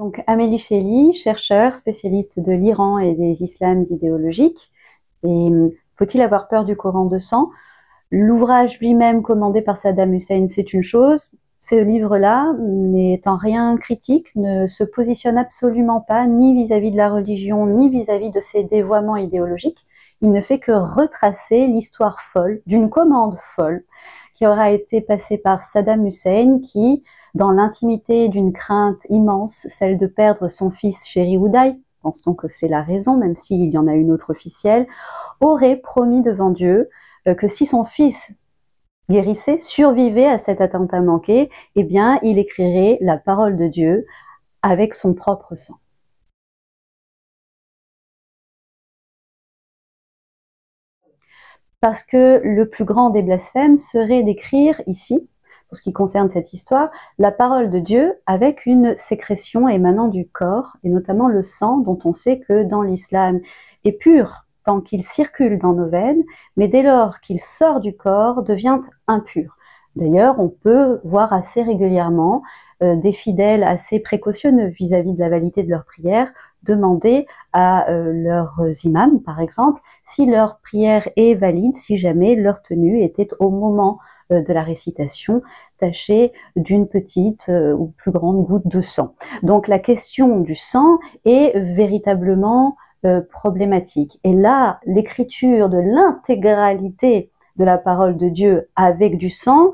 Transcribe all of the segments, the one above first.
Donc Amélie Chély, chercheure, spécialiste de l'Iran et des islams idéologiques. Et faut-il avoir peur du Coran de sang? L'ouvrage lui-même commandé par Saddam Hussein, c'est une chose. Ce livre-là n'est en rien critique, ne se positionne absolument pas ni vis-à-vis de la religion, ni vis-à-vis de ses dévoiements idéologiques. Il ne fait que retracer l'histoire folle, d'une commande folle, qui aura été passée par Saddam Hussein, qui, dans l'intimité d'une crainte immense, celle de perdre son fils Chéri Oudaï, pense-t-on que c'est la raison, même s'il y en a une autre officielle, aurait promis devant Dieu que si son fils guérissait, survivait à cet attentat manqué, eh bien, il écrirait la parole de Dieu avec son propre sang. Parce que le plus grand des blasphèmes serait d'écrire ici, pour ce qui concerne cette histoire, la parole de Dieu avec une sécrétion émanant du corps, et notamment le sang, dont on sait que dans l'islam est pur tant qu'il circule dans nos veines, mais dès lors qu'il sort du corps, devient impur. D'ailleurs, on peut voir assez régulièrement des fidèles assez précautionneux vis-à-vis de la validité de leur prière demander à leurs imams, par exemple, si leur prière est valide, si jamais leur tenue était au moment de la récitation tachée d'une petite ou plus grande goutte de sang. Donc la question du sang est véritablement problématique. Et là, l'écriture de l'intégralité de la parole de Dieu avec du sang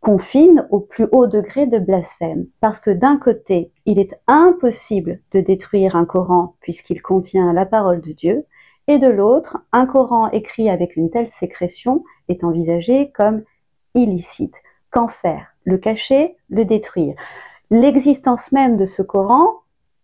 confine au plus haut degré de blasphème. Parce que d'un côté, il est impossible de détruire un Coran puisqu'il contient la parole de Dieu, et de l'autre, un Coran écrit avec une telle sécrétion est envisagé comme illicite. Qu'en faire? Le cacher, le détruire. L'existence même de ce Coran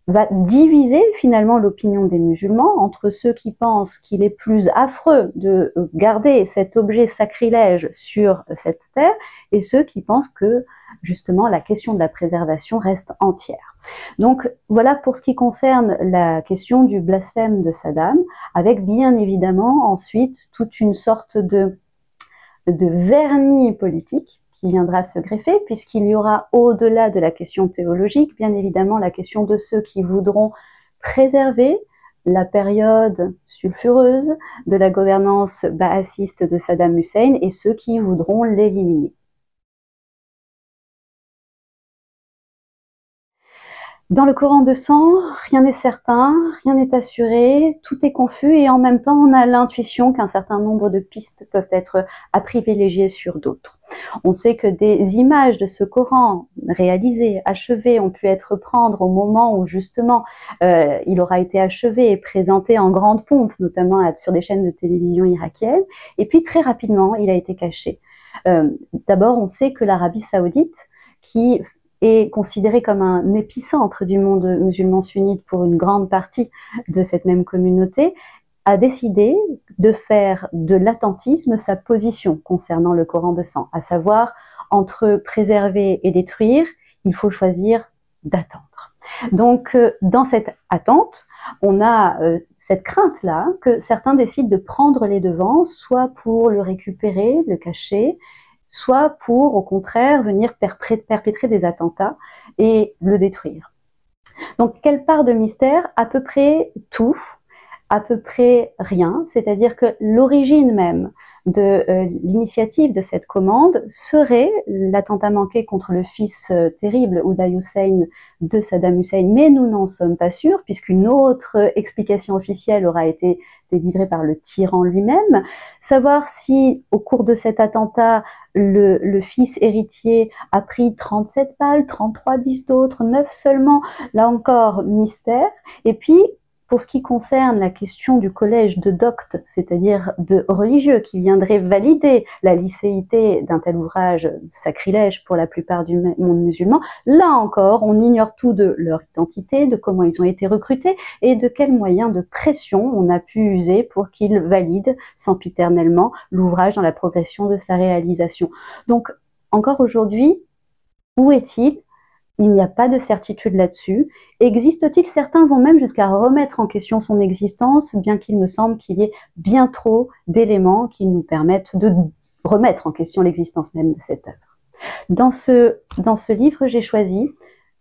va diviser finalement l'opinion des musulmans entre ceux qui pensent qu'il est plus affreux de garder cet objet sacrilège sur cette terre et ceux qui pensent que justement la question de la préservation reste entière. Donc voilà pour ce qui concerne la question du blasphème de Saddam, avec bien évidemment ensuite toute une sorte de vernis politique qui viendra se greffer, puisqu'il y aura au-delà de la question théologique, bien évidemment la question de ceux qui voudront préserver la période sulfureuse de la gouvernance baassiste de Saddam Hussein et ceux qui voudront l'éliminer. Dans le Coran de sang, rien n'est certain, rien n'est assuré, tout est confus et en même temps on a l'intuition qu'un certain nombre de pistes peuvent être à privilégier sur d'autres. On sait que des images de ce Coran réalisées, achevées, ont pu être prises au moment où justement il aura été achevé et présenté en grande pompe, notamment sur des chaînes de télévision irakiennes, et puis très rapidement il a été caché. D'abord on sait que l'Arabie Saoudite, qui est considéré comme un épicentre du monde musulman sunnite pour une grande partie de cette même communauté, a décidé de faire de l'attentisme sa position concernant le Coran de sang, à savoir entre préserver et détruire, il faut choisir d'attendre. Donc dans cette attente, on a cette crainte-là que certains décident de prendre les devants, soit pour le récupérer, le cacher, soit pour, au contraire, venir perpétrer des attentats et le détruire. Donc, quelle part de mystère? À peu près tout, à peu près rien, c'est-à-dire que l'origine même de l'initiative de cette commande serait l'attentat manqué contre le fils terrible Oudaï Hussein de Saddam Hussein, mais nous n'en sommes pas sûrs puisqu'une autre explication officielle aura été délivrée par le tyran lui-même. Savoir si au cours de cet attentat le fils héritier a pris 37 balles, 33 10 d'autres, 9 seulement, là encore mystère. Et puis pour ce qui concerne la question du collège de doctes, c'est-à-dire de religieux qui viendraient valider la licéité d'un tel ouvrage sacrilège pour la plupart du monde musulman, là encore, on ignore tout de leur identité, de comment ils ont été recrutés et de quels moyens de pression on a pu user pour qu'ils valident sempiternellement l'ouvrage dans la progression de sa réalisation. Donc, encore aujourd'hui, où est-il ? Il n'y a pas de certitude là-dessus. Existe-t-il? Certains vont même jusqu'à remettre en question son existence, bien qu'il me semble qu'il y ait bien trop d'éléments qui nous permettent de remettre en question l'existence même de cette œuvre. Dans ce livre, j'ai choisi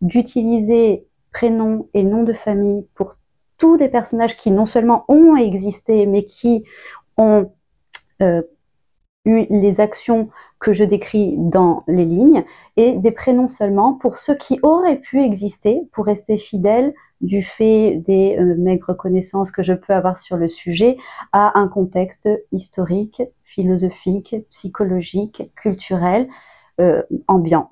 d'utiliser prénom et nom de famille pour tous les personnages qui non seulement ont existé, mais qui ont eu les actions que je décris dans les lignes, et des prénoms seulement pour ceux qui auraient pu exister, pour rester fidèles du fait des maigres connaissances que je peux avoir sur le sujet, à un contexte historique, philosophique, psychologique, culturel, ambiant.